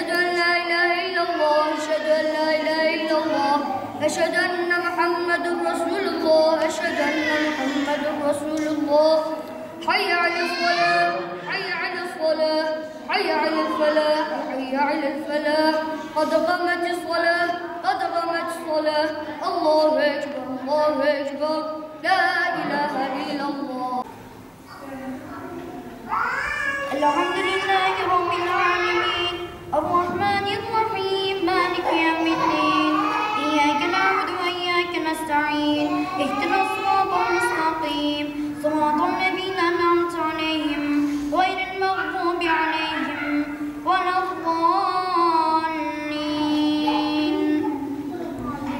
أشهد أن لا إله إلا الله أشهد أن لا إله إلا الله أشهد أن محمد رسول الله أشهد أن محمد رسول الله حي على الصلاة حي على الصلاة حي على الفلاح حي على الفلاح قد قامت الصلاة قد قامت الصلاة الله أكبر الله أكبر لا إله إلا الله. الحمد لله رب العالمين الرحمن الرحيم مالك يوم الدين إياك نعبد وإياك نستعين اهدنا الصراط المستقيم صراط الذين أنعمت عليهم غير المغضوب عليهم ولا الضالين.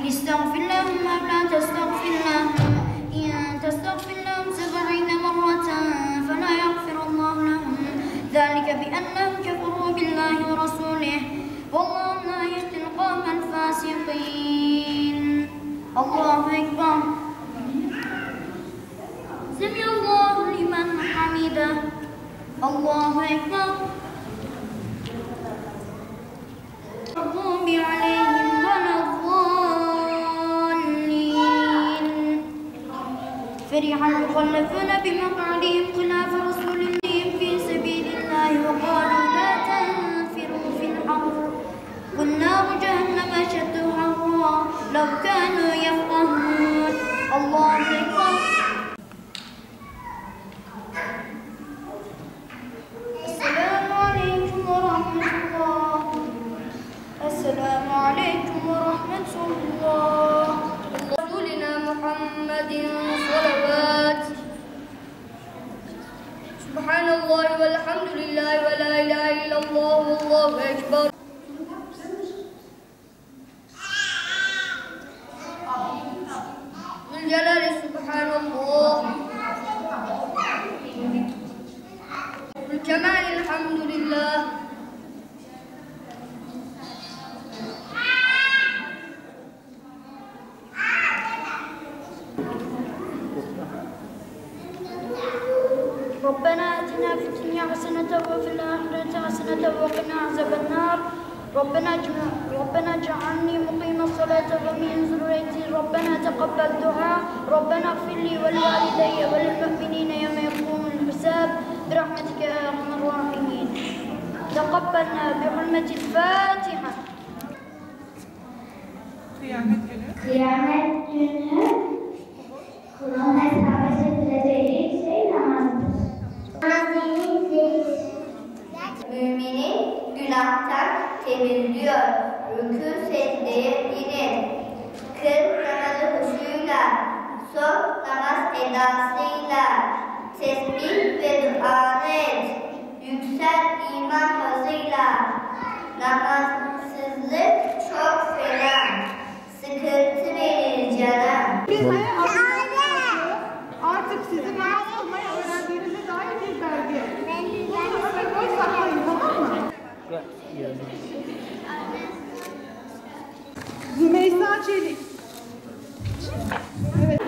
استغفر لهم أو لا تستغفر لهم إن تستغفر لهم 70 مرة فلا يغفر الله لهم ذلك بأنهم كفروا بالله ورسوله والله لا يهدي القوم الفاسقين. الله أكبر. سمع الله لمن حمده. الله أكبر. المغضوب عليهم ولا الضالين. فرح المخلفون بمقعدهم خلاف رسول الله في سبيل الله وقالوا لا تنفروا في الحر قل نار جهنم أشد حرا لو كانوا يفقهون. الله أكبر. السلام عليكم ورحمة الله. السلام عليكم ورحمة الله. رسولنا محمد صلوات. سبحان الله والحمد لله ولا إله إلا الله والله أكبر. ذو الجلال سبحان الله الكمال الحمد لله. ربنا آتنا في الدنيا حسنة وفي الآخرة حسنة وقنا عذاب النار. ربنا اجعلني مقيم الصلاة ومن ذريتي ربنا تقبل دعاء. ربنا اغفر لي ولوالدي وللمؤمنين يوم يقوم الحساب برحمتك يا أرحم الراحمين. تقبلنا بحرمة الفاتحة. Kıyamet günü kulun hesaba çekileceği şey namazdır. Müminin günahtan temizliyor. Rükû secdeye inin. Kıl namazı huşuyla, son namaz edasıyla, tesbih ve duanı et. Yüksel iman hızıyla. Namazsızlık çok fena. Sıkıntı verir canım. Artık sizin namaz kılmayı öğrendiğinize dair bir belge. Bunu koy saklayın, tamam mı? Zümeysa Çelik. Evet.